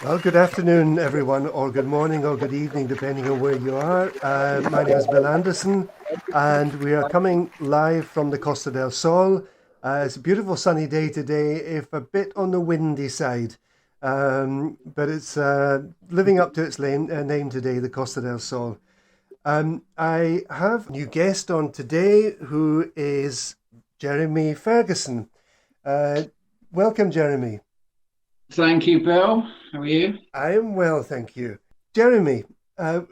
Well, good afternoon, everyone, or good morning, or good evening, depending on where you are. My name is Bill Anderson, and we are coming live from the Costa del Sol. It's a beautiful sunny day today, if a bit on the windy side, but it's living up to its name today, the Costa del Sol. I have a new guest on today who is Jeremy Ferguson. Uh, Welcome, Jeremy. Thank you, Bill. How are you? I am well, thank you. Jeremy, uh,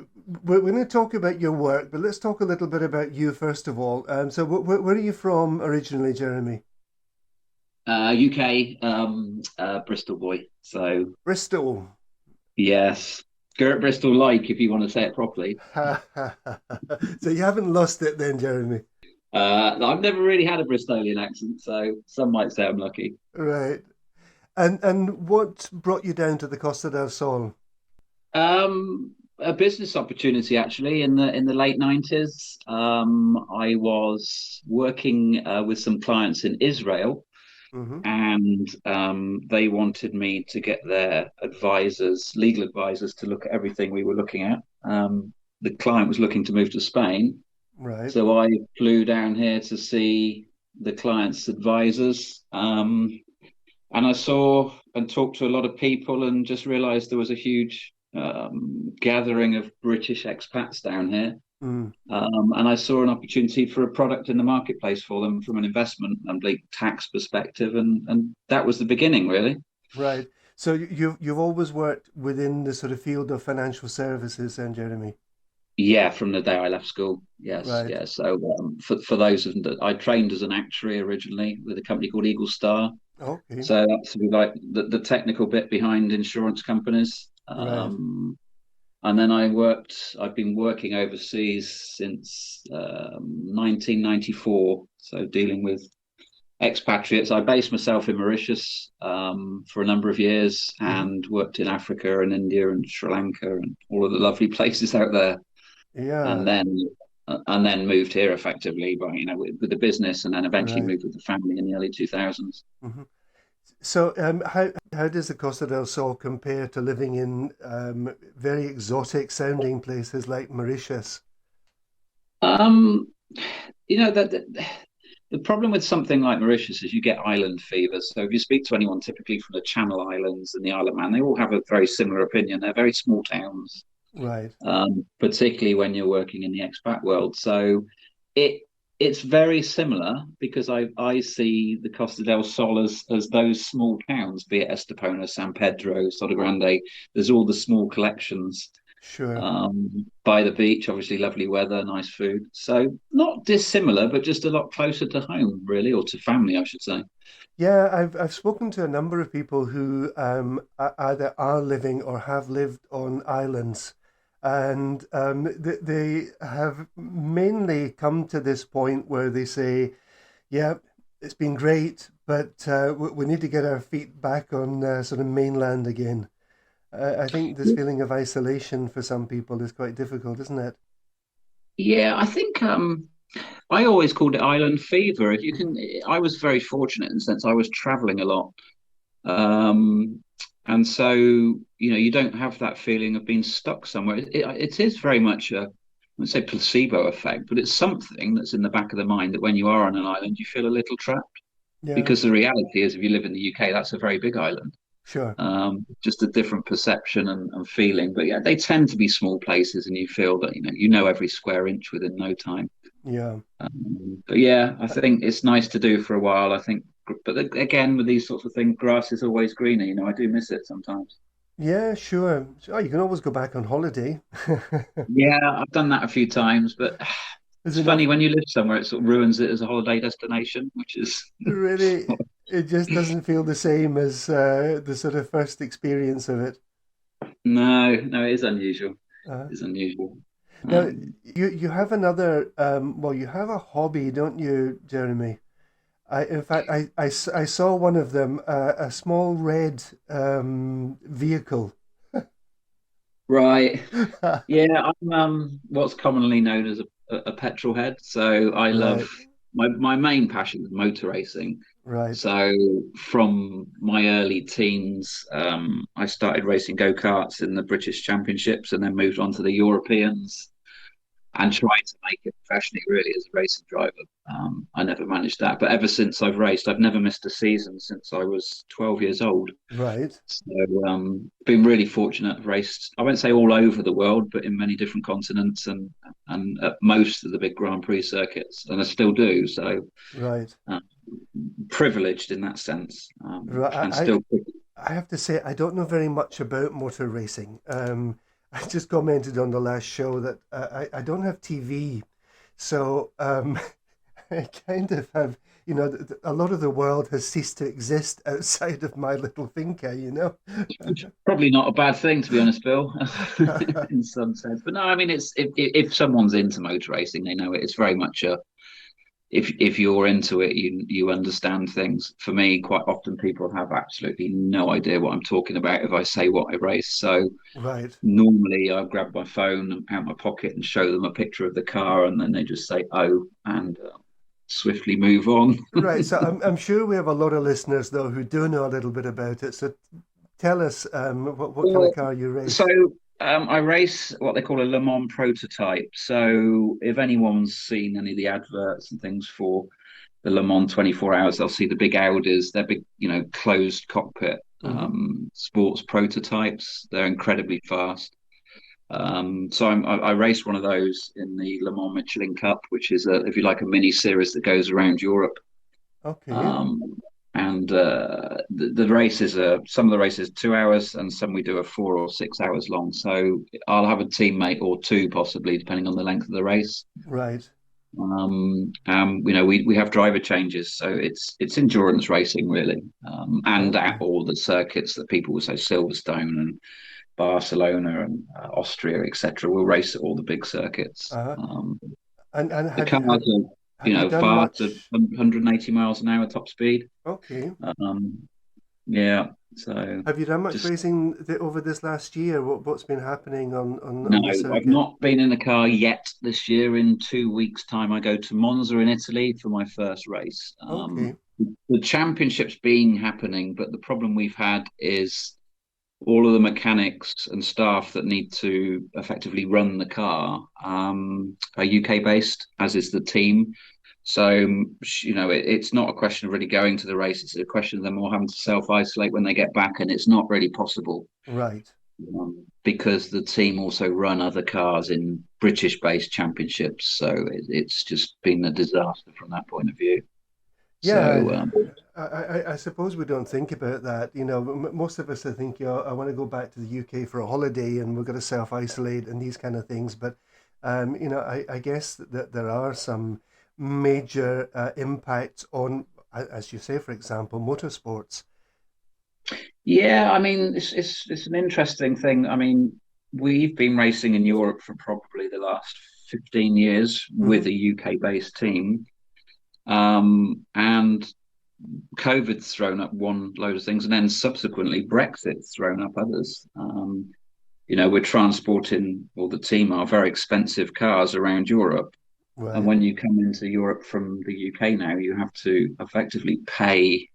we're going to talk about your work, but let's talk a little bit about you first of all. So, where are you from originally, Jeremy? UK, Bristol boy. So Bristol. yes, Gert Bristol like if you want to say it properly. So you haven't lost it then, Jeremy. I've never really had a Bristolian accent, so some might say I'm lucky. Right. And what brought you down to the Costa del Sol? A business opportunity actually in the late 90s. I was working with some clients in Israel, Hmm. and they wanted me to get their advisors, legal advisors, to look at everything we were looking at. The client was looking to move to Spain, Right. so I flew down here to see the client's advisors, and I saw and talked to a lot of people, and just realised there was a huge gathering of British expats down here. Mm. And I saw an opportunity for a product in the marketplace for them from an investment and like tax perspective, and that was the beginning, really. Right. So you've always worked within the sort of field of financial services, then, Jeremy. Yeah, from the day I left school. Yes, Right. yeah. So for those of them that I trained as an actuary originally with a company called Eagle Star. Okay. So that's like the technical bit behind insurance companies. Right. And then I've been working overseas since 1994. So dealing with expatriates. I based myself in Mauritius for a number of years Hmm. and worked in Africa and India and Sri Lanka and all of the lovely places out there. And Yeah. then moved here effectively by with the business, and then eventually Right. moved with the family in the early 2000s. Hmm. So, how does the Costa del Sol compare to living in very exotic sounding places like Mauritius? Um, the problem with something like Mauritius is you get island fever. So if you speak to anyone typically from the Channel Islands and the Isle of Man, they all have a very similar opinion. They're very small towns, Right. particularly when you're working in the expat world. So it it's very similar because I see the Costa del Sol as those small towns, be it Estepona, San Pedro, Sotogrande. There's all the small collections Sure. by the beach, obviously lovely weather, nice food. So not dissimilar, but just a lot closer to home, really, or to family, I should say. Yeah, I've spoken to a number of people who either are living or have lived on islands, and they have mainly come to this point where they say, "Yeah, it's been great, but we need to get our feet back on sort of mainland again." I think this feeling of isolation for some people is quite difficult, isn't it? Yeah, I think I always called it island fever. If you Mhm. can, I was very fortunate in the sense I was traveling a lot. Um, and so, you don't have that feeling of being stuck somewhere. It is very much I wouldn't say placebo effect, but it's something that's in the back of the mind that when you are on an island, you feel a little trapped. Yeah, Because the reality is, if you live in the UK, that's a very big island. sure. Just a different perception and feeling. But yeah, they tend to be small places, and you feel that you know every square inch within no time. Yeah. But yeah, I think it's nice to do for a while. I think, but again, with these sorts of things, grass is always greener. I do miss it sometimes. Yeah, sure. Oh, you can always go back on holiday. Yeah, I've done that a few times, but Is it's it not funny when you live somewhere, it sort of ruins it as a holiday destination, which is really? It just doesn't feel the same as the sort of first experience of it. no, no, it is unusual. Uh, It's unusual. Now, Um, you have another, well, you have a hobby, don't you, Jeremy? In fact, I saw one of them, a small red vehicle. right. Yeah, I'm what's commonly known as a petrol head. So I love Right. my main passion is motor racing. Right. So from my early teens, I started racing go-karts in the British Championships and then moved on to the Europeans and tried to make it professionally, really, as a racing driver. I never managed that. But ever since I've raced, I've never missed a season since I was 12 years old. Right. So been really fortunate. I've raced, I won't say all over the world, but in many different continents and at most of the big Grand Prix circuits, and I still do. So Right. uh, privileged in that sense, Right. and still. I have to say, I don't know very much about motor racing. I just commented on the last show that I don't have TV. So I kind of have, a lot of the world has ceased to exist outside of my little finca, you know? Probably not a bad thing, to be honest, Bill, in some sense. But no, I mean, it's if someone's into motor racing, they know it. It's very much a if you're into it, you understand things. For me, quite often people have absolutely no idea what I'm talking about if I say what I race. So Right. normally I grab my phone and out my pocket and show them a picture of the car, and then they just say "oh" and swiftly move on. Right. So I'm sure we have a lot of listeners, though, who do know a little bit about it. So tell us what kind of Well, car you so race. I race what they call a Le Mans prototype. So if anyone's seen any of the adverts and things for the Le Mans 24 hours, they'll see the big Audis. They're big, closed cockpit Hmm. sports prototypes. They're incredibly fast. So I raced one of those in the Le Mans Michelin Cup, which is, if you like, a mini series that goes around Europe. Okay. Um, and the races are some of the races 2 hours, and some we do are 4 or 6 hours long. So I'll have a teammate or two, possibly, depending on the length of the race. Right. We have driver changes, so it's endurance racing really, and at Okay. all the circuits that people will say Silverstone and Barcelona and Austria, etc. We'll race at all the big circuits. Uh-huh. And The have cars you have are, have you done fast at much? 180 miles an hour top speed. Okay. Um, yeah, so Have you done much just racing over this last year? What's been happening no, on the I've circuit? not been in a car yet this year. In 2 weeks' time, I go to Monza in Italy for my first race. Okay. The championship's been happening, but the problem we've had is all of the mechanics and staff that need to effectively run the car are UK based, as is the team. So, it's not a question of really going to the race. It's a question of them all having to self isolate when they get back, and it's not really possible Right. because the team also run other cars in British based championships. So it's just been a disaster from that point of view. So, Yeah. I suppose we don't think about that. Most of us, I think, I want to go back to the UK for a holiday and we're going to self-isolate and these kind of things. But, I guess that there are some major impacts on, as you say, for example, motorsports. yeah, I mean, it's an interesting thing. I mean, we've been racing in Europe for probably the last 15 years Hmm. with a UK based team. And COVID's thrown up one load of things, and then subsequently Brexit's thrown up others. We're transporting, or the team are, very expensive cars around Europe. And Right. when you come into Europe from the UK now, you have to effectively pay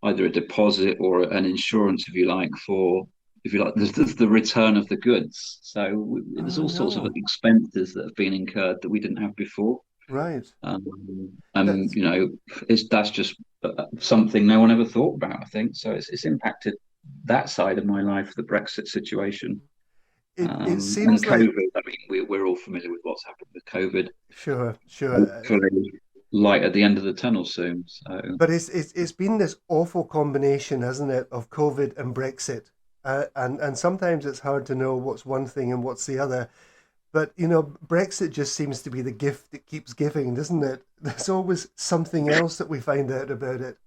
either a deposit or an insurance, if you like, for if you like the return of the goods. So there's Oh, all sorts of no. expenses that have been incurred that we didn't have before. Right. And That's that's just something no one ever thought about. I think so. It's impacted that side of my life, the Brexit situation, it and seems like COVID. I mean, we're all familiar with what's happened with COVID. sure, sure. Hopefully, light at the end of the tunnel soon. So But it's been this awful combination, hasn't it, of COVID and Brexit, and sometimes it's hard to know what's one thing and what's the other. But Brexit just seems to be the gift that keeps giving, doesn't it? There's always something else that we find out about it.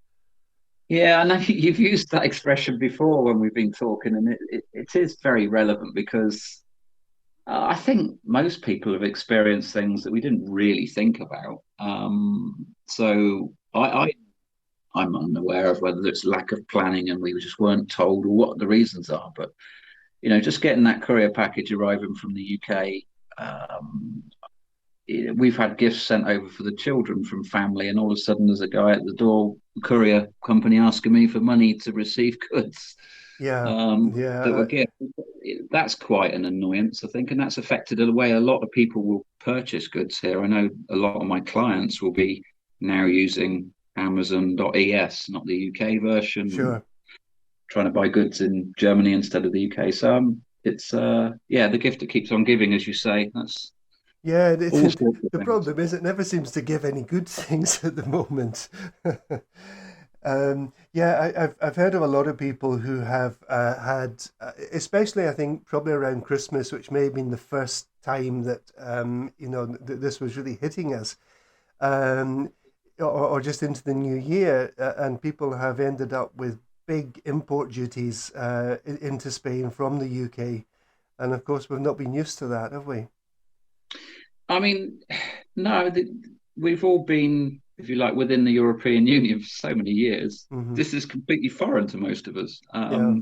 yeah, I know you've used that expression before when we've been talking, and it is very relevant because I think most people have experienced things that we didn't really think about. So I'm unaware of whether it's lack of planning and we just weren't told or what the reasons are. But just getting that courier package arriving from the UK, we've had gifts sent over for the children from family, and all of a sudden there's a guy at the door courier company asking me for money to receive goods Yeah, um, yeah, that were gifts. That's quite an annoyance, I think, and that's affected the way a lot of people will purchase goods here. I know a lot of my clients will be now using Amazon.es, not the UK version, and sure. trying to buy goods in Germany instead of the UK. So it's yeah, the gift that keeps on giving, as you say. That's Yeah, all sorts of the things. problem is it never seems to give any good things at the moment. Yeah, I've heard of a lot of people who have had, especially I think probably around Christmas, which may have been the first time that this was really hitting us, um, or just into the new year, and people have ended up with big import duties into Spain from the UK, and of course we've not been used to that, have we? I mean, no, we've all been, if you like, within the European Union for so many years. Hmm. This is completely foreign to most of us. Yeah.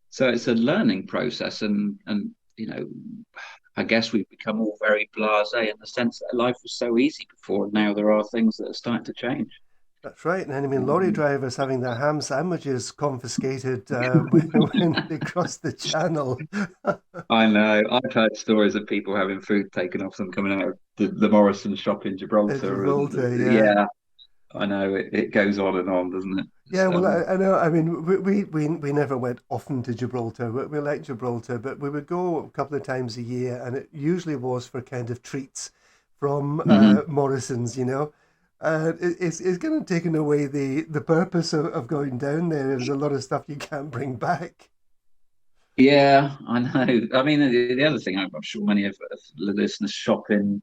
So it's a learning process, and I guess we've become all very blasé in the sense that life was so easy before, and now there are things that are starting to change. That's right. And I mean, lorry Um, drivers having their ham sandwiches confiscated when they cross the channel. I know. I've heard stories of people having food taken off them coming out of the Morrison shop in At Gibraltar, and Gibraltar, yeah. yeah, I know it goes on, doesn't it? Yeah, It's, well, I know. I mean, we never went often to Gibraltar. We like Gibraltar, but we would go a couple of times a year, and it usually was for kind of treats from mhm. Morrison's, you know. It's kind of taken away the purpose of going down there. There's a lot of stuff you can't bring back. Yeah, I know. I mean, the other thing, I'm sure many of the listeners shop in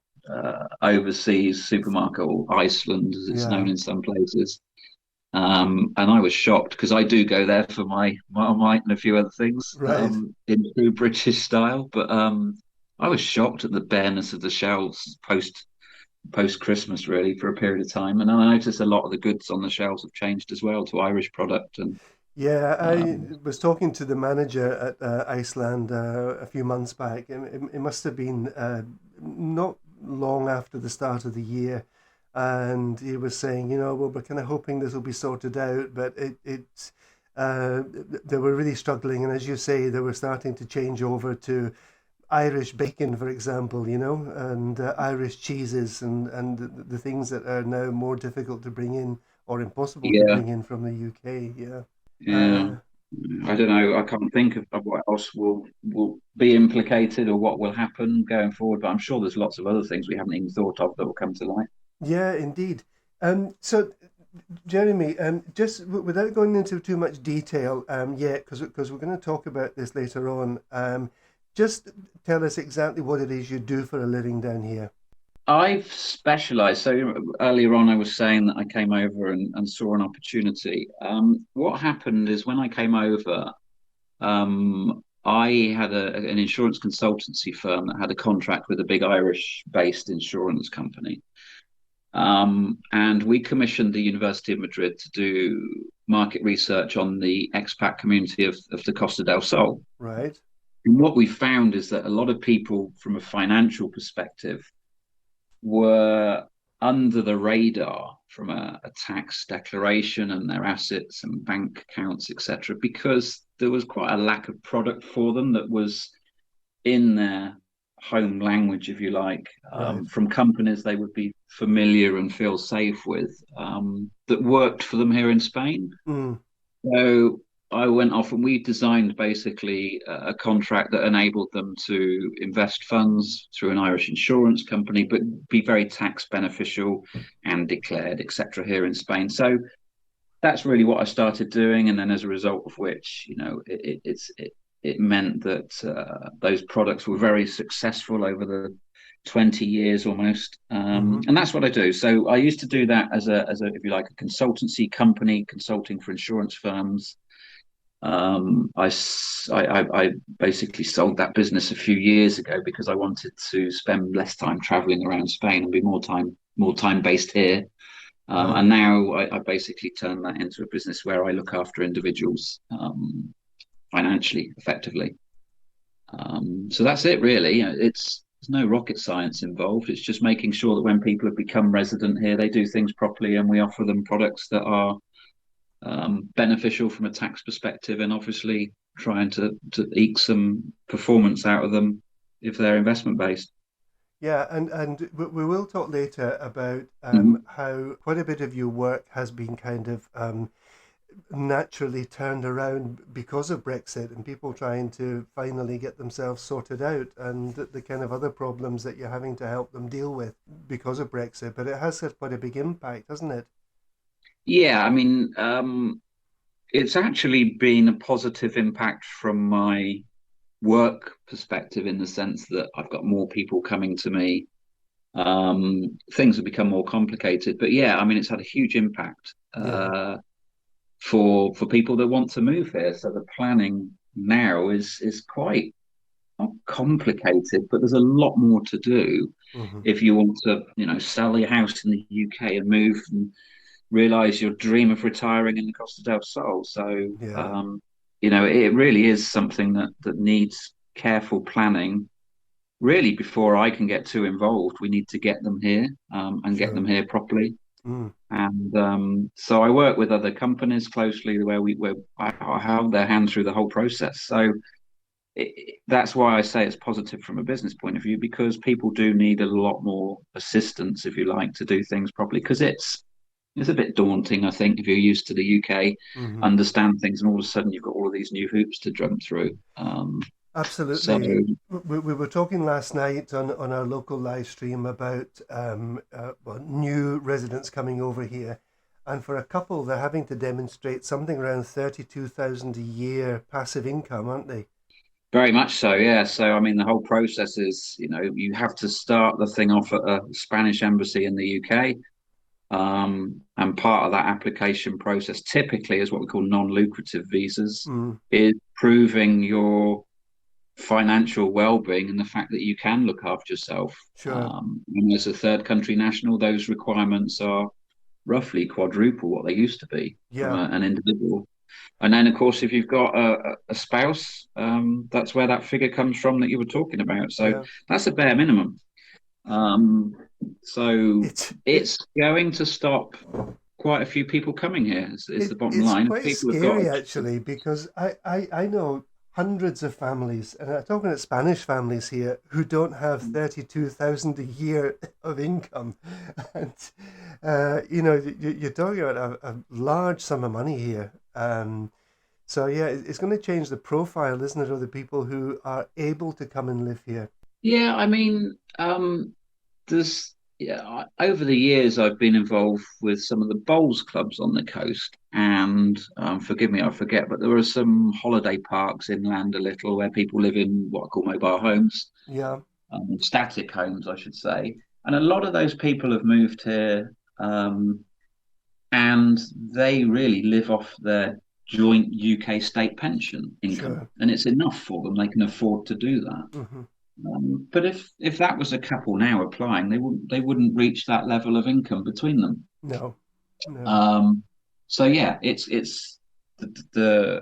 overseas supermarket or Iceland, as it's Yeah, known in some places. And I was shocked because I do go there for my Marmite and a few other things right. in true British style. But I was shocked at the bareness of the shelves post Christmas, really, for a period of time. And I noticed a lot of the goods on the shelves have changed as well to Irish product. And Yeah, I um, was talking to the manager at Iceland a few months back. It must have been not long after the start of the year, and he was saying, well, we're kind of hoping this will be sorted out, but they were really struggling, and as you say, they were starting to change over to Irish bacon, for example, and Irish cheeses and the things that are now more difficult to bring in or impossible to yeah, bring in from the UK. Yeah. yeah. Uh, I don't know. I can't think of what else will be implicated or what will happen going forward. But I'm sure there's lots of other things we haven't even thought of that will come to light. yeah, indeed. So, Jeremy, just without going into too much detail yet, because we're going to talk about this later on, just tell us exactly what it is you do for a living down here. I've specialized. So earlier on, I was saying that I came over and saw an opportunity. What happened is when I came over, I had an insurance consultancy firm that had a contract with a big Irish-based insurance company. And we commissioned the University of Madrid to do market research on the expat community of the Costa del Sol. Right. And what we found is that a lot of people, from a financial perspective, were under the radar from a tax declaration and their assets and bank accounts, etc., because there was quite a lack of product for them that was in their home language, if you like, Right. from companies they would be familiar and feel safe with, that worked for them here in Spain. Mm, So I went off and we designed basically a contract that enabled them to invest funds through an Irish insurance company, but be very tax beneficial and declared, etc., here in Spain. So that's really what I started doing, and then as a result of which, it meant that those products were very successful over the 20 years almost, mm-hmm. and that's what I do. So I used to do that as a if you like a consultancy company, consulting for insurance firms. I basically sold that business a few years ago because I wanted to spend less time traveling around Spain and be more time based here. Right. And now I basically turn that into a business where I look after individuals financially, effectively. So that's it, really. There's no rocket science involved. It's just making sure that when people have become resident here, they do things properly, and we offer them products that are beneficial from a tax perspective, and obviously trying to eke some performance out of them if they're investment based. Yeah, and we will talk later about Mhm. how quite a bit of your work has been kind of naturally turned around because of Brexit and people trying to finally get themselves sorted out, and the kind of other problems that you're having to help them deal with because of Brexit. But it has had quite a big impact, hasn't it? Yeah, I mean, it's actually been a positive impact from my work perspective in the sense that I've got more people coming to me. Things have become more complicated, but yeah, I mean, it's had a huge impact Yeah, for people that want to move here. So the planning now is quite not complicated, but there's a lot more to do hmm, if you want to, sell your house in the UK and move and realize your dream of retiring in the Costa del Sol. So, yeah, it really is something that needs careful planning. Really, before I can get too involved, we need to get them here and get them sure. here properly. Mm, And so I work with other companies closely where I held their hand through the whole process. So that's why I say it's positive from a business point of view, because people do need a lot more assistance, if you like, to do things properly. Because it's a bit daunting, I think, if you're used to the UK, hmm. understand things, and all of a sudden you've got all of these new hoops to jump through. So Absolutely. We were talking last night on our local live stream about well, new residents coming over here. And for a couple, they're having to demonstrate something around 32,000 a year passive income, aren't they? very much so, yeah. So I mean, the whole process is, you have to start the thing off at a Spanish embassy in the UK. And part of that application process typically is what we call non-lucrative visas, Mm, is proving your financial well-being and the fact that you can look after yourself. sure. And as a third country national, those requirements are roughly quadruple what they used to be from Yeah, an individual. And then, of course, if you've got a spouse, that's where that figure comes from that you were talking about. So yeah. that's a bare minimum. Um, so It it's going to stop quite a few people coming here. Is the bottom it's line. quite People have got scary actually because I know hundreds of families, and I'm talking about Spanish families here, who don't have 32,000 a year of income. And you're talking about a large sum of money here. So yeah, it's going to change the profile, isn't it, of the people who are able to come and live here? yeah. I mean, there's yeah. Over the years, I've been involved with some of the bowls clubs on the coast, and forgive me, I forget, but there are some holiday parks inland a little where people live in what I call mobile homes, Yeah, static homes, I should say. And a lot of those people have moved here, and they really live off their joint UK state pension income, sure. and it's enough for them. They can afford to do that. Hmm. But if that was a couple now applying, they wouldn't reach that level of income between them. No, no. Um, so yeah, it's the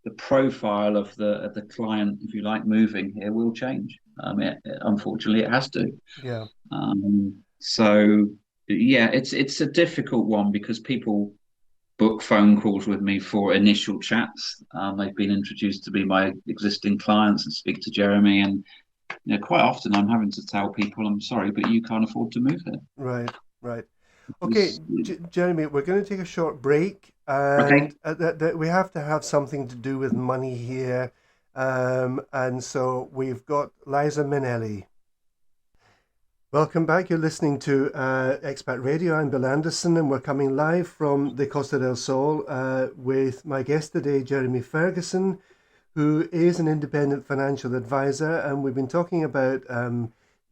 the profile of the client, if you like, moving here will change. Unfortunately, it has to. Yeah, So yeah, it's a difficult one because people book phone calls with me for initial chats. They've been introduced to be my existing clients and speak to Jeremy, and quite often I'm having to tell people, I'm sorry, but you can't afford to move here. right, right. Okay, Because, Jeremy, we're going to take a short break, okay, and that we have to have something to do with money here, and so we've got Liza Minnelli. Welcome back. You're listening to Expat Radio. I'm Bill Anderson, and we're coming live from the Costa del Sol with my guest today, Jeremy Ferguson, who is an independent financial advisor, and we've been talking about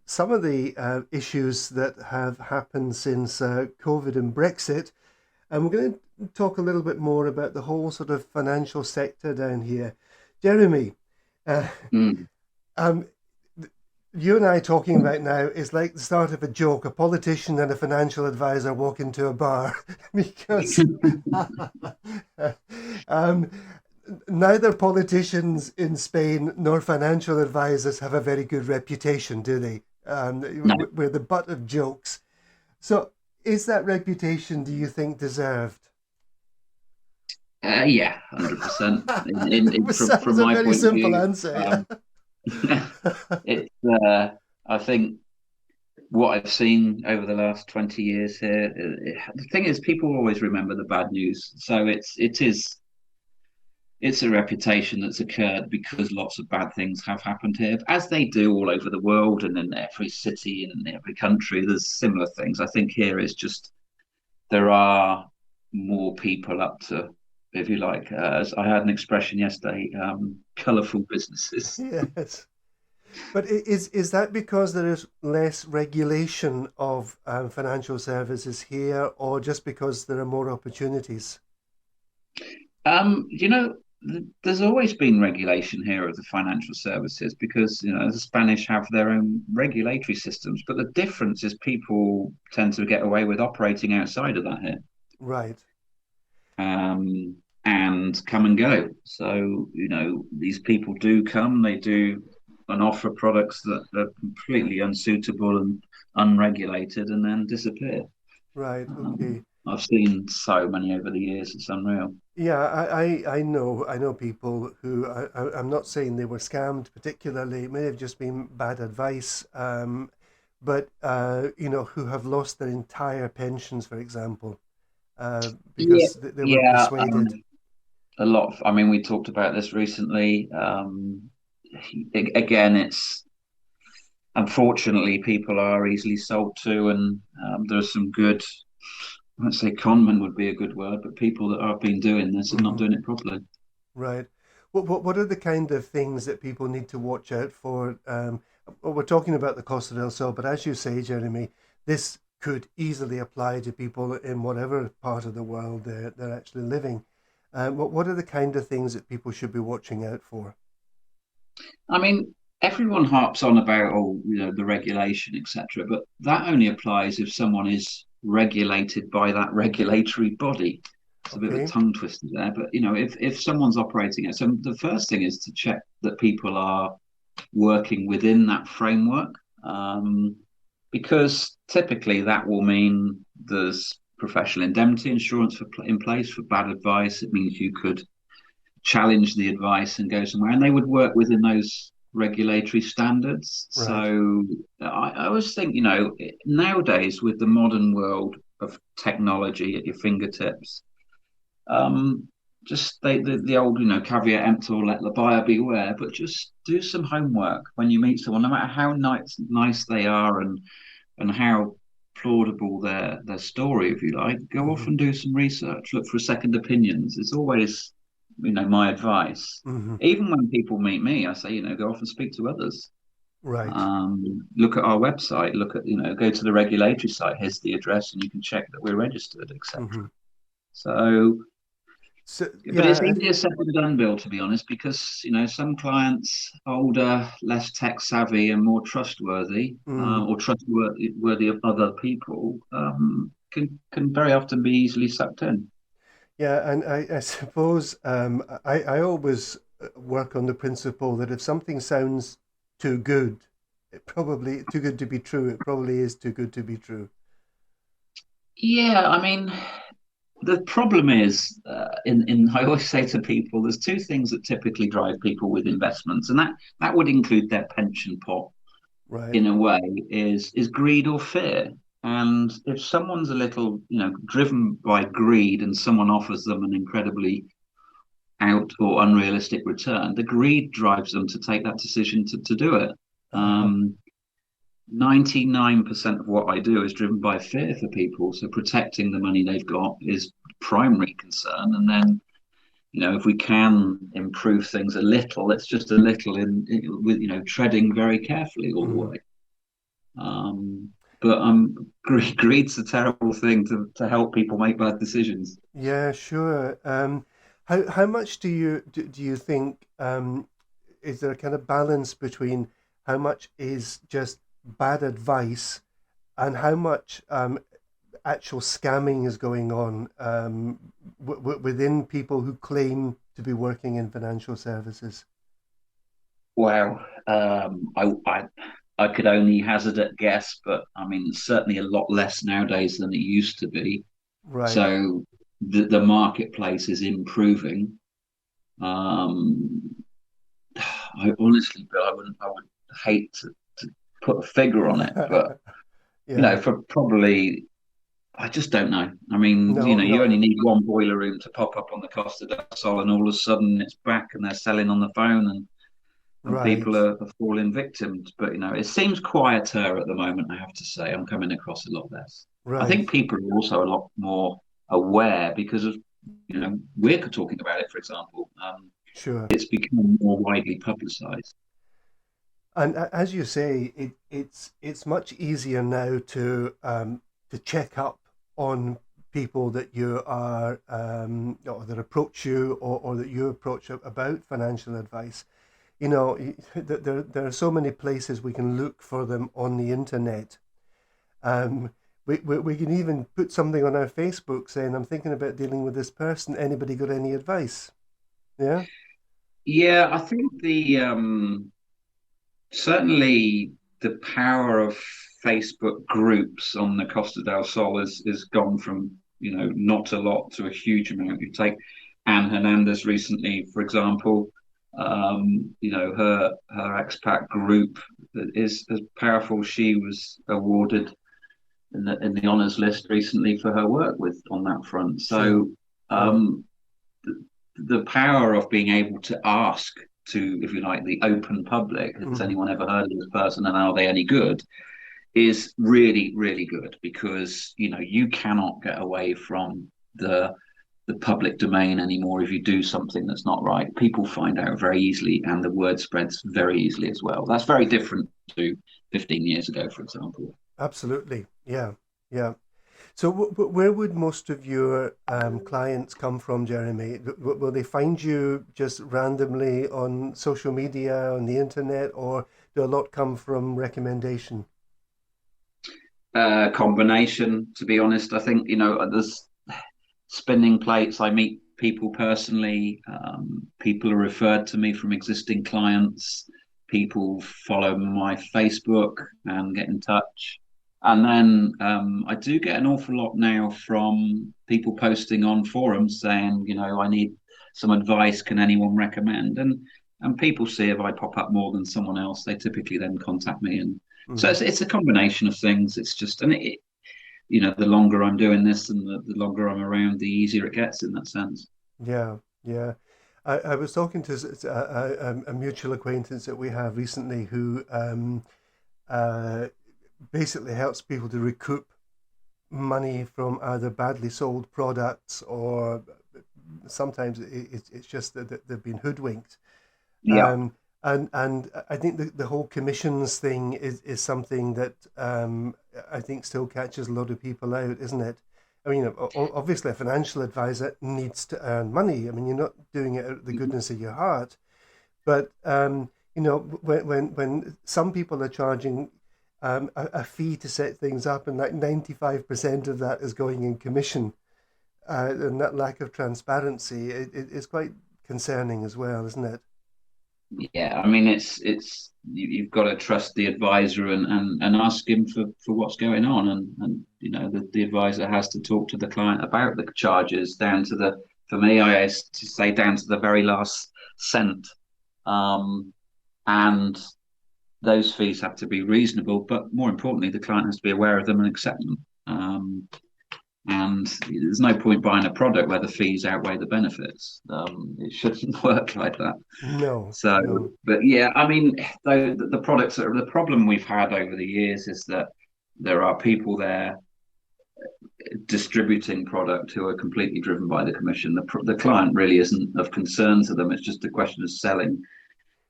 some of the issues that have happened since COVID and Brexit. And we're going to talk a little bit more about the whole sort of financial sector down here. Jeremy, uh, mm, um, you and I talking right now is like the start of a joke. A politician and a financial advisor walk into a bar because um, neither politicians in Spain nor financial advisors have a very good reputation, do they? no, We're the butt of jokes. So, is that reputation, do you think, deserved? Yeah, 100%. From Sounds a my very point of simple view, answer. it's I think what I've seen over the last 20 years here. The thing is, people always remember the bad news, so it's a reputation that's occurred because lots of bad things have happened here, as they do all over the world and in every city and in every country. There's similar things. I think here it's just there are more people up to, if you like, as I had an expression yesterday, colourful businesses. Yes. But is that because there is less regulation of financial services here, or just because there are more opportunities? You know, there's always been regulation here of the financial services because, the Spanish have their own regulatory systems, but the difference is people tend to get away with operating outside of that here, Right, and come and go. So, these people do come, they do and offer products that are completely unsuitable and unregulated and then disappear. right, Um, okay. I've seen so many over the years, it's unreal. Yeah, I know people who I'm not saying they were scammed particularly. It may have just been bad advice, but who have lost their entire pensions, for example, Yeah, because they were yeah. persuaded. A lot of, I mean, we talked about this recently. Again, it's unfortunately people are easily sold to, and there's some good, I won't say conmen would be a good word, but people that have been doing this and not Hmm. doing it properly. Right. What are the kind of things that people need to watch out for? Well, we're talking about the Costa del Sol, but as you say, Jeremy, this could easily apply to people in whatever part of the world they're actually living. What are the kind of things that people should be watching out for? I mean, everyone harps on about, oh, the regulation, etc., but that only applies if someone is regulated by that regulatory body. It's a bit of a Okay. tongue twister there, but if someone's operating it, so the first thing is to check that people are working within that framework, because typically that will mean there's professional indemnity insurance in place for bad advice. It means you could challenge the advice and go somewhere, and they would work within those regulatory standards. Right. So I always think, nowadays with the modern world of technology at your fingertips, um, just the old, caveat emptor, let the buyer beware, but just do some homework when you meet someone, no matter how nice they are and how plaudable their story, if you like. Go off Hmm. and do some research. Look for second opinions. It's always, my advice. Hmm. Even when people meet me, I say, go off and speak to others. Right. Look at our website. Look at, go to the regulatory site. Here's the address, and you can check that we're registered, Hmm. etc. So, So but it's yeah. easier said than done, Bill, to be honest, because some clients older, less tech savvy, and more trustworthy, Mm. or trustworthy worthy of other people, can very often be easily sucked in. Yeah, and I suppose I always work on the principle that if something sounds too good, it probably too good to be true. It probably is too good to be true. Yeah, I mean, the problem is, in I always say to people, there's two things that typically drive people with investments, and that would include their pension pot Right. in a way, is greed or fear. And if someone's a little, driven by greed, and someone offers them an incredibly out or unrealistic return, the greed drives them to take that decision to do it. Uh-huh. 99% of what I do is driven by fear for people. So protecting the money they've got is primary concern. And then, if we can improve things a little, it's just a little with, treading very carefully all the Hmm. way. Um, but greed's a terrible thing to help people make bad decisions. Yeah, sure. How much do you think is there a kind of balance between how much is just bad advice and how much actual scamming is going on within people who claim to be working in financial services? Wow. I could only hazard a guess, but I mean, certainly a lot less nowadays than it used to be. Right. So the marketplace is improving. Um, I honestly, but I would hate to put a figure on it, but Yeah. for probably, I just don't know. I mean, No, you no. only need one boiler room to pop up on the Costa del Sol, and all of a sudden it's back, and they're selling on the phone, and people Right. are falling victims. But it seems quieter at the moment. I have to say, I'm coming across a lot less. I Right. think people are also a lot more aware because of we're talking about it, for example. Sure. It's become more widely publicised. And as you say, it's much easier now to check up on people that you are or that approach you, or that you approach about financial advice. There are so many places we can look for them on the internet. Um, we can even put something on our Facebook saying, "I'm thinking about dealing with this person. Anybody got any advice?" Yeah. Yeah, I think the certainly the power of Facebook groups on the Costa del Sol is gone from not a lot to a huge amount. You take Anne Hernandez recently, for example. Her expat group is as powerful. She was awarded in the honors list recently for her work with on that front. Sure. So Yeah. um, the power of being able to ask to, if you like, the open public, has Hmm. anyone ever heard of this person and are they any good, is really, really good because you cannot get away from the public domain anymore if you do something that's not right. People find out very easily, and the word spreads very easily as well. That's very different to 15 years ago, for example. Absolutely. Yeah. Yeah. So, where would most of your clients come from, Jeremy? Will they find you just randomly on social media, on the internet, or do a lot come from recommendation? Combination, to be honest. I think there's spinning plates. I meet people personally. People are referred to me from existing clients. People follow my Facebook and get in touch. And then I do get an awful lot now from people posting on forums saying, I need some advice. Can anyone recommend? And people see if I pop up more than someone else, they typically then contact me. And so Hmm. it's a combination of things. It's just, and the longer I'm doing this and the longer I'm around, the easier it gets in that sense. Yeah, yeah. I was talking to a mutual acquaintance that we have recently who uh, basically helps people to recoup money from either badly sold products, or sometimes it's just that they've been hoodwinked. Yeah. Um, and I think the whole commissions thing is something that I think still catches a lot of people out, isn't it? I mean, obviously, a financial advisor needs to earn money. I mean, you're not doing it out of the goodness of your heart, but when some people are charging a fee to set things up, and like 95% of that is going in commission, and that lack of transparency is quite concerning as well, isn't it? Yeah, I mean you've got to trust the advisor and ask him for what's going on, and the advisor has to talk to the client about the charges down to the, for me, I used to say, down to the very last cent. And those fees have to be reasonable, but more importantly, the client has to be aware of them and accept them. And there's no point buying a product where the fees outweigh the benefits. It shouldn't work like that. No, So, no. but yeah, I mean, the products that are, the problem we've had over the years is that there are people there distributing product who are completely driven by the commission. The client really isn't of concern to them. It's just a question of selling.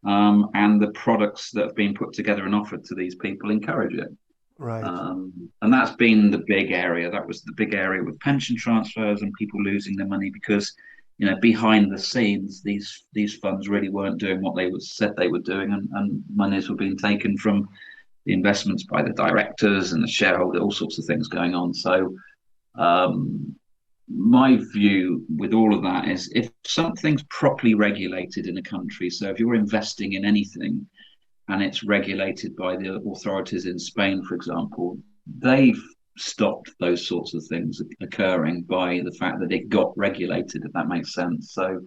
And the products that have been put together and offered to these people encourage it. Right. And that's been the big area. That was the big area with pension transfers and people losing their money because, behind the scenes, these funds really weren't doing what they said they were doing, and monies were being taken from the investments by the directors and the shareholder, all sorts of things going on. So, my view with all of that is if something's properly regulated in a country, so if you're investing in anything and it's regulated by the authorities in Spain, for example, they've stopped those sorts of things occurring by the fact that it got regulated, if that makes sense. So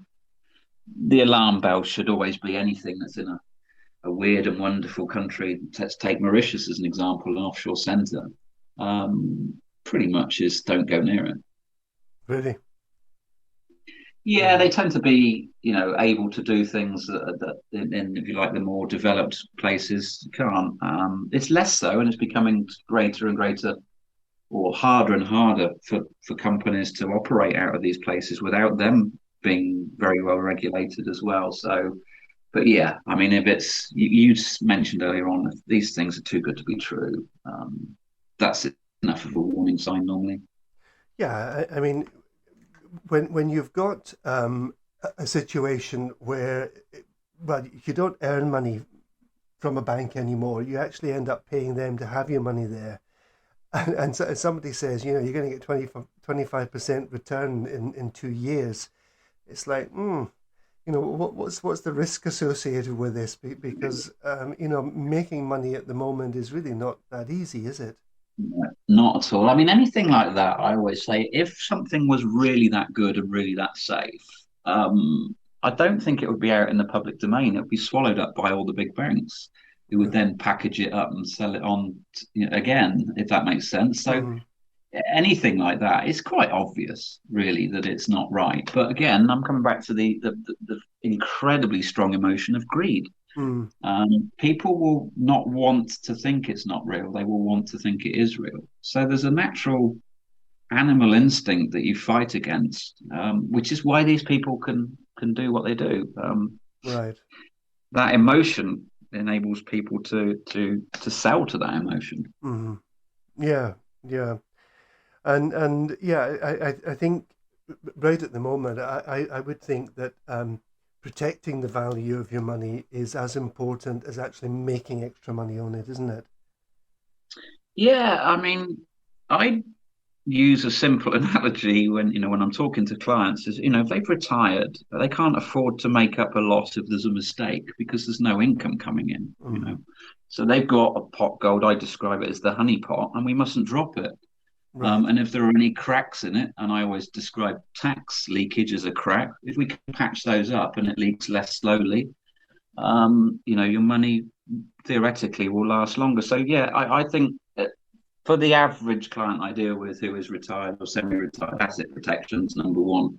the alarm bell should always be anything that's in a weird and wonderful country. Let's take Mauritius as an example, an offshore centre. Pretty much is don't go near it. Really? Yeah, Mm, they tend to be, able to do things that if you like, the more developed places can't. It's less so, and it's becoming greater and greater, or harder and harder for companies to operate out of these places without them being very well regulated as well. So, but yeah, I mean, if you mentioned earlier on, if these things are too good to be true, that's enough of a warning sign normally. yeah, I mean, when you've got a situation where, well, you don't earn money from a bank anymore, you actually end up paying them to have your money there. And so somebody says, you're going to get 25% return in 2 years. It's like, what's the risk associated with this? Because, making money at the moment is really not that easy, is it? Not at all. I mean, anything like that, I always say, if something was really that good and really that safe, I don't think it would be out in the public domain. It would be swallowed up by all the big banks who would Right. then package it up and sell it on again, if that makes sense. So Mm, anything like that, it's quite obvious, really, that it's not right. But again, I'm coming back to the incredibly strong emotion of greed. mm, People will not want to think it's not real. They will want to think it is real. So there's a natural animal instinct that you fight against, which is why these people can do what they do. right. That emotion enables people to sell to that emotion. Mm, yeah, yeah. And yeah, I think right at the moment, I would think that protecting the value of your money is as important as actually making extra money on it, isn't it? Yeah, I mean, I use a simple analogy when I'm talking to clients is if they've retired, they can't afford to make up a loss if there's a mistake because there's no income coming in. Mm, So they've got a pot gold. I describe it as the honey pot, and we mustn't drop it. right, And if there are any cracks in it, and I always describe tax leakage as a crack, if we can patch those up and it leaks less slowly, your money theoretically will last longer. So yeah, I think for the average client I deal with who is retired or semi-retired, asset protection is number one,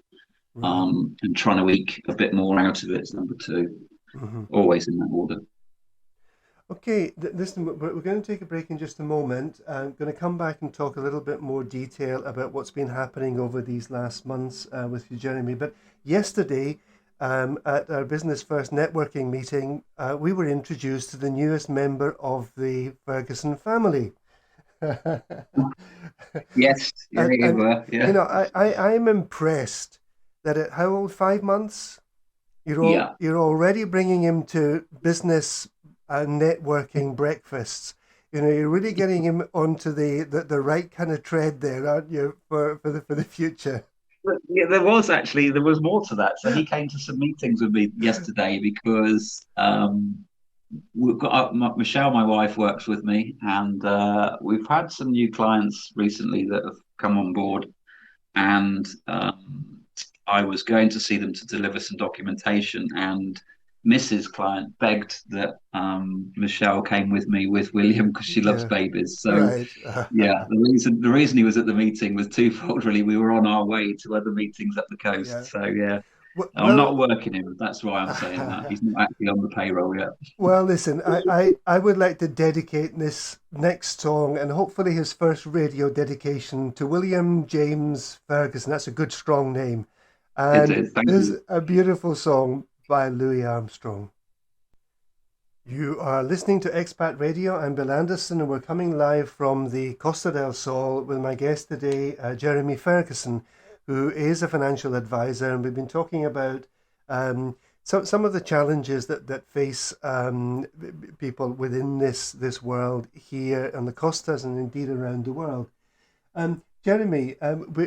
right. and trying to eke a bit more out of it is number two. Hmm. Always in that order. Okay, listen, we're going to take a break in just a moment. I'm going to come back and talk a little bit more detail about what's been happening over these last months with you, Jeremy. But yesterday, at our Business First networking meeting, we were introduced to the newest member of the Ferguson family. Yes, yeah, you And were, yeah, I'm impressed that at how old, 5 months, yeah. you're already bringing him to business networking breakfasts. You're really getting him onto the right kind of tread there, aren't you, for the future? But, yeah, there was more to that. So he came to some meetings with me yesterday because we've got Michelle, my wife, works with me, and we've had some new clients recently that have come on board, and I was going to see them to deliver some documentation, and Mrs. Client begged that Michelle came with me with William because she loves Yeah, babies. So right. yeah, the reason he was at the meeting was twofold. Really, we were on our way to other meetings up the coast. Yeah. So yeah, I'm Well, not working him. That's why I'm saying that he's not actually on the payroll yet. well, listen, I would like to dedicate this next song and hopefully his first radio dedication to William James Ferguson. That's a good, strong name. It And is. Thank this you. is a beautiful song by Louis Armstrong. You are listening to Expat Radio. I'm Bill Anderson, and we're coming live from the Costa del Sol with my guest today, Jeremy Ferguson, who is a financial advisor. And we've been talking about some of the challenges that face people within this world here on the Costas and indeed around the world. Jeremy,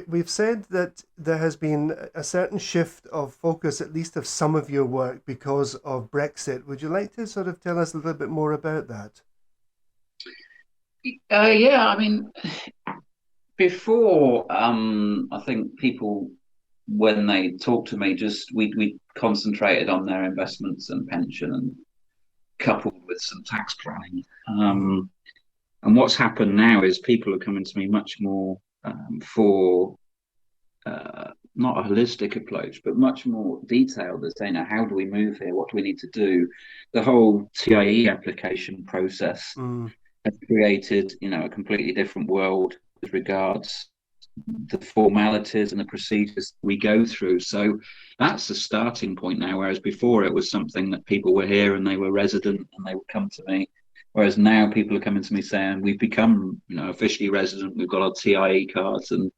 we've said that there has been a certain shift of focus, at least of some of your work, because of Brexit. Would you like to sort of tell us a little bit more about that? Yeah, I mean, Before, I think people, when they talk to me, just we concentrated on their investments and pension, and coupled with some tax planning. Hmm. And what's happened now is people are coming to me much more for not a holistic approach, but much more detailed. They're saying, how do we move here? What do we need to do? The whole TIE application process Mm. has created, a completely different world with regards the formalities and the procedures we go through. So that's the starting point now. Whereas before it was something that people were here and they were resident and they would come to me. Whereas now people are coming to me saying we've become, officially resident. We've got our TIE cards, and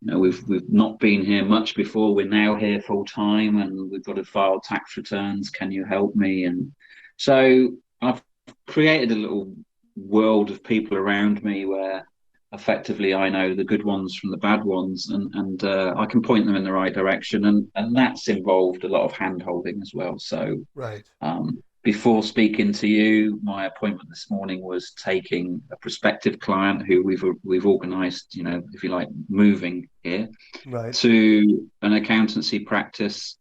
we've not been here much before. We're now here full time, and we've got to file tax returns. Can you help me? And so I've created a little world of people around me where effectively I know the good ones from the bad ones, and I can point them in the right direction, and that's involved a lot of hand holding as well. So Right. before speaking to you, my appointment this morning was taking a prospective client who we've organised, if you like, moving here Right. to an accountancy practice,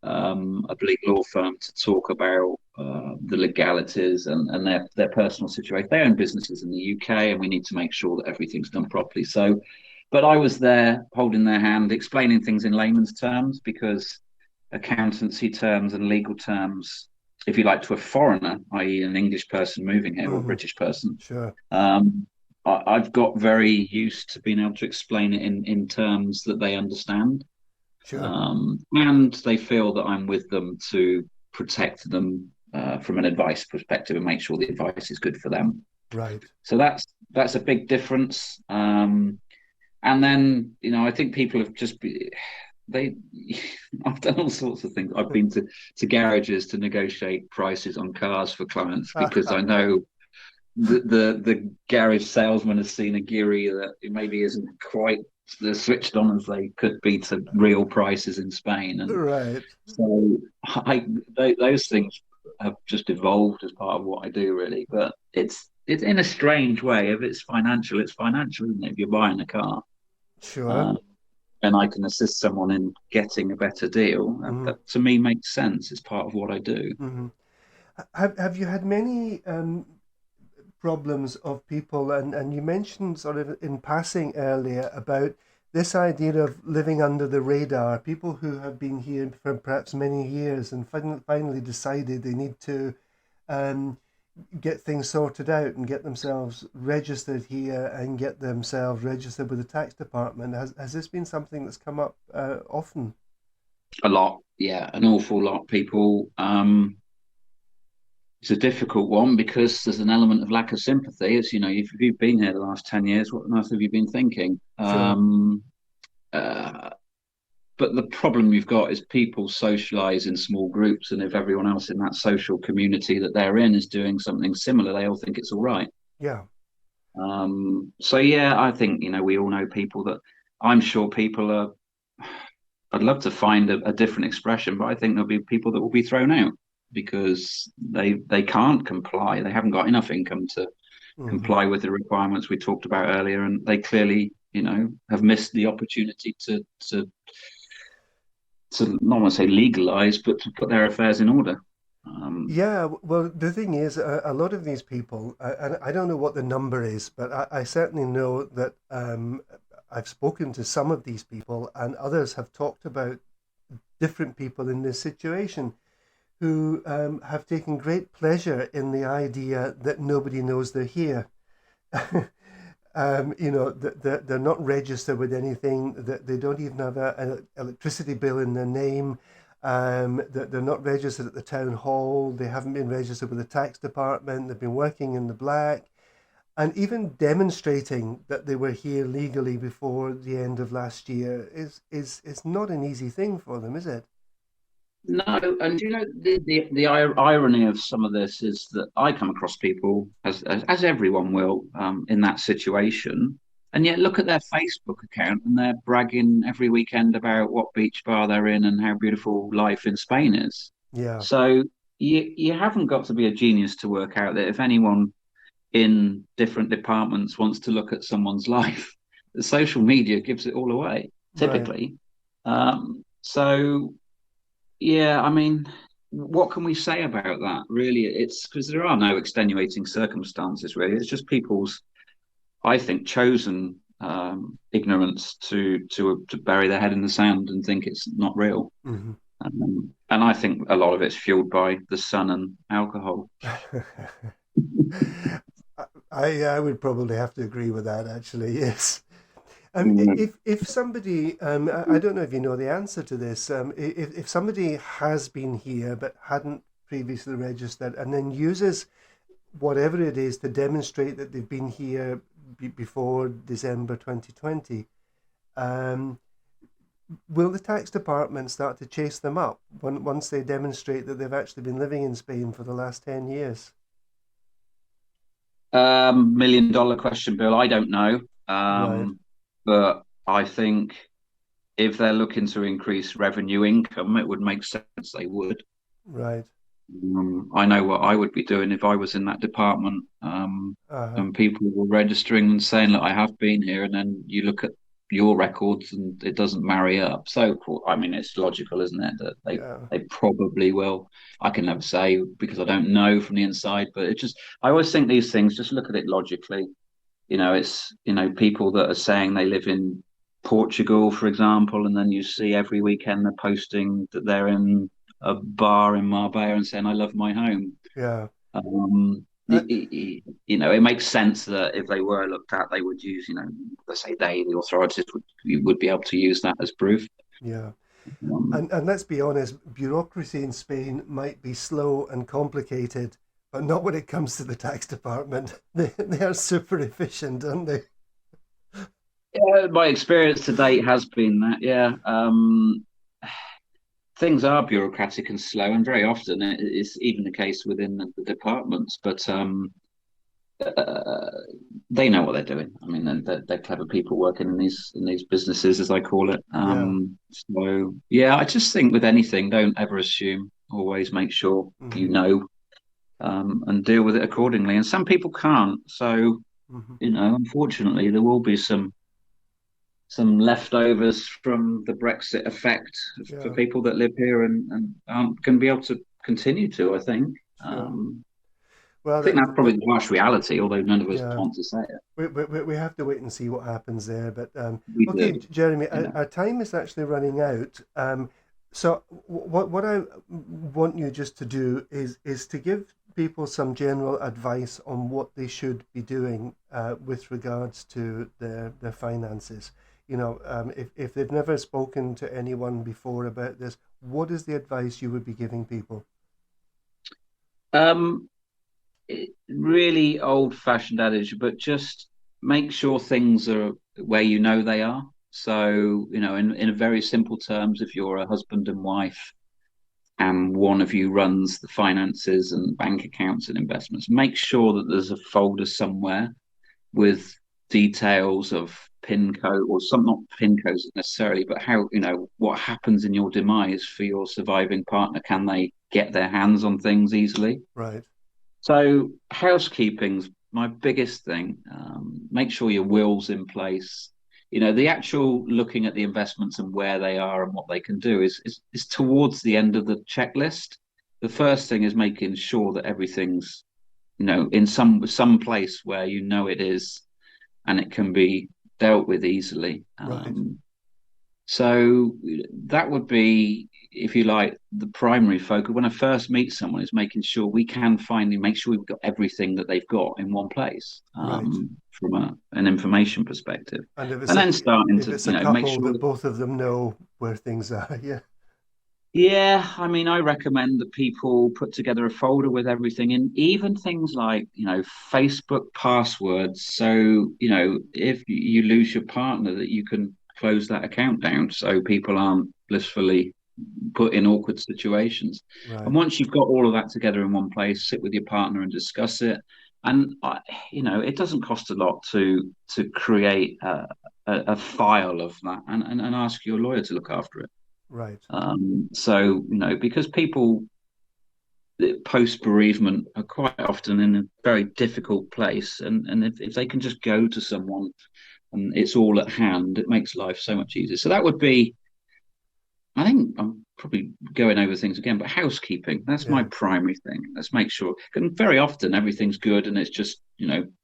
a big law firm, to talk about the legalities and their personal situation. They own businesses in the UK, and we need to make sure that everything's done properly. So, but I was there holding their hand, explaining things in layman's terms, because accountancy terms and legal terms, if you like, to a foreigner, i.e., an English person moving here or a Hmm. British person, Sure. um, I've got very used to being able to explain it in terms that they understand. Sure. And they feel that I'm with them to protect them from an advice perspective and make sure the advice is good for them. Right. So that's a big difference. And then I think people have just they I've done all sorts of things. I've been to garages to negotiate prices on cars for clients because I know the garage salesman has seen a geary that maybe isn't quite as switched on as they could be to real prices in Spain, and Right. so those things have just evolved as part of what I do, really. But it's in a strange way. If it's financial, it's financial, isn't it? If you're buying a car, Sure. um, and I can assist someone in getting a better deal, Hmm. that to me makes sense. It's part of what I do. Hmm. Have you had many problems of people, and you mentioned sort of in passing earlier about this idea of living under the radar, people who have been here for perhaps many years and finally decided they need to um, get things sorted out and get themselves registered here and get themselves registered with the tax department. Has this been something that's come up often? A lot, yeah, an awful lot. People. It's a difficult one because there's an element of lack of sympathy. It's, if you've been here the last 10 years, what on earth have you been thinking? Sure. Uh, but the problem you've got is people socialize in small groups, and if everyone else in that social community that they're in is doing something similar, they all think it's all right. Yeah. So yeah, I think, we all know people that I'm sure people are. I'd love to find a different expression, but I think there'll be people that will be thrown out because they can't comply. They haven't got enough income to Hmm. comply with the requirements we talked about earlier, and they clearly, have missed the opportunity to not want to say legalize, but to put their affairs in order. Um, Yeah, well, the thing is, a lot of these people, and I don't know what the number is, but I certainly know that I've spoken to some of these people, and others have talked about different people in this situation who have taken great pleasure in the idea that nobody knows they're here. They're not registered with anything, that they don't even have an electricity bill in their name, that they're not registered at the town hall, they haven't been registered with the tax department, they've been working in the black, and even demonstrating that they were here legally before the end of last year is not an easy thing for them, is it? no, and the irony of some of this is that I come across people, as everyone will, in that situation, and yet look at their Facebook account and they're bragging every weekend about what beach bar they're in and how beautiful life in Spain is. Yeah. So you haven't got to be a genius to work out that if anyone in different departments wants to look at someone's life, the social media gives it all away, Right. typically. So yeah, I mean, what can we say about that? Really, it's because there are no extenuating circumstances. Really, it's just people's, I think, chosen ignorance to bury their head in the sand and think it's not real. Hmm. And I think a lot of it's fueled by the sun and alcohol. I would probably have to agree with that, actually. Yes. Mm. If somebody, I don't know if you know the answer to this, if somebody has been here but hadn't previously registered and then uses whatever it is to demonstrate that they've been here before December 2020, um, will the tax department start to chase them up once they demonstrate that they've actually been living in Spain for the last 10 years? Million dollar question, Bill. I don't know. Right, But I think if they're looking to increase revenue income, it would make sense they would. right. I know what I would be doing if I was in that department. Uh, And people were registering and saying that I have been here, and then you look at your records and it doesn't marry up. So, I mean, it's logical, isn't it, that yeah, they probably will. I can never say because I don't know from the inside, but it just I always think these things. Just look at it logically. It's people that are saying they live in Portugal, for example, and then you see every weekend they're posting that they're in a bar in Marbella and saying, "I love my home." yeah. Um, Uh, it makes sense that if they were looked at, they would use, let's say the authorities would be able to use that as proof. yeah. Um, And let's be honest, bureaucracy in Spain might be slow and complicated, but not when it comes to the tax department. They are super efficient, aren't they? yeah, my experience to date has been that, yeah. Things are bureaucratic and slow, and very often it's even the case within the departments. But uh, they know what they're doing. I mean, they're clever people working in these businesses, as I call it. Yeah. So yeah, I just think with anything, don't ever assume. Always make sure you Hmm. know, and deal with it accordingly. And some people can't. So Hmm. unfortunately, there will be some leftovers from the Brexit effect for Yeah. people that live here and aren't going to be able to continue to. I think. Sure. Um, Well, I think that's probably the harsh reality, although none of us yeah, want to say it. we have to wait and see what happens there. But We okay, do, Jeremy, you know. our time is actually running out. So what I want you just to do is to give people some general advice on what they should be doing with regards to their finances. If they've never spoken to anyone before about this, what is the advice you would be giving people? Um, Really old-fashioned adage, but just make sure things are where they are. So, in a very simple terms, if you're a husband and wife and one of you runs the finances and bank accounts and investments, make sure that there's a folder somewhere with details of pin code or some not pin codes necessarily, but how what happens in your demise for your surviving partner. Can they get their hands on things easily? Right, So housekeeping's my biggest thing. Make sure your will's in place. The actual looking at the investments and where they are and what they can do is towards the end of the checklist. The first thing is making sure that everything's in some place where it is and it can be dealt with easily. right. So that would be, if you like, the primary focus. When I first meet someone, is making sure we can finally make sure we've got everything that they've got in one place, Right. from an information perspective, And if it's and a then starting if to it's a make couple sure that that. both of them know where things are, yeah, Yeah, I mean, I recommend that people put together a folder with everything in, even things like, Facebook passwords. So, if you lose your partner, that you can close that account down so people aren't blissfully put in awkward situations. And right, once you've got all of that together in one place, sit with your partner and discuss it. And it doesn't cost a lot to create a file of that and ask your lawyer to look after it. right, So, because people post bereavement are quite often in a very difficult place, and if they can just go to someone and it's all at hand. It makes life so much easier. So that would be, I think I'm probably going over things again, but housekeeping, that's my Yeah, primary thing. Let's make sure. And very often everything's good and it's just,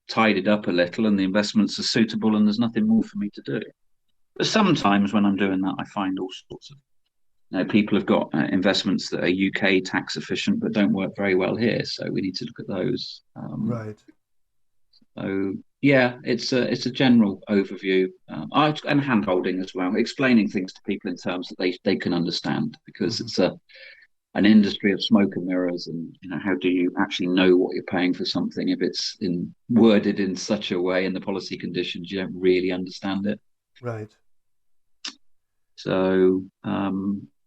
tidied up a little and the investments are suitable and there's nothing more for me to do. But sometimes when I'm doing that, I find all sorts of, people have got investments that are UK tax efficient but don't work very well here. So we need to look at those. right. So yeah, it's a general overview, and hand holding as well, explaining things to people in terms that they can understand, because Hmm. it's an industry of smoke and mirrors, and how do you actually know what you're paying for something if it's in worded in such a way in the policy conditions you don't really understand it. Right. So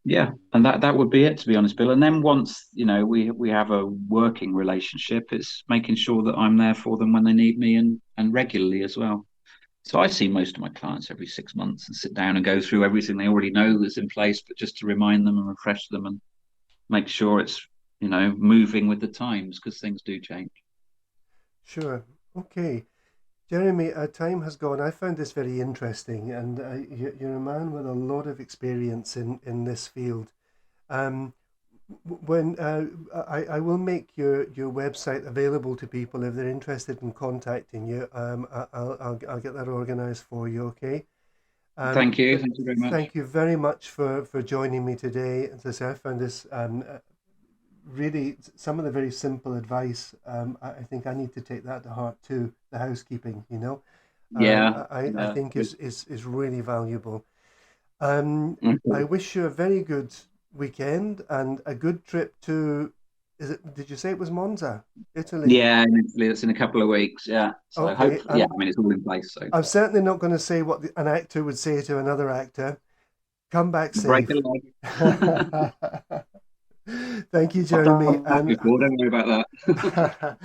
yeah, and that would be it, to be honest, Bill. And then once we have a working relationship, it's making sure that I'm there for them when they need me, and regularly as well. So I see most of my clients every 6 months and sit down and go through everything they already know that's in place, but just to remind them and refresh them and make sure it's moving with the times, because things do change. Sure. Okay. Jeremy, time has gone. I found this very interesting, and you're a man with a lot of experience in this field. Um, when I will make your website available to people if they're interested in contacting you. I'll get that organized for you. Okay. But Thank you very much. thank you very much for joining me today. As I say, I found this really some of the very simple advice. I think I need to take that to heart too. The housekeeping, Yeah, I yeah, think good. is really valuable. I Okay. wish you a very good weekend and a good trip to. Is it? Did you say it was Monza, Italy? Yeah, and hopefully it's in a couple of weeks. Yeah, so Okay, hopefully, yeah, I mean it's all in place. So I'm certainly not going to say what an actor would say to another actor. Come back break a safe. leg. Thank you, I've Jeremy, done that and before. Don't worry about that.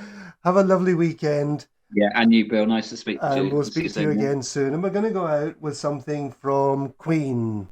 have a lovely weekend. Yeah, and you, Bill. Nice to speak to And you. we'll We'll see you speak to you soon. Yeah? again soon. And we're going to go out with something from Queen.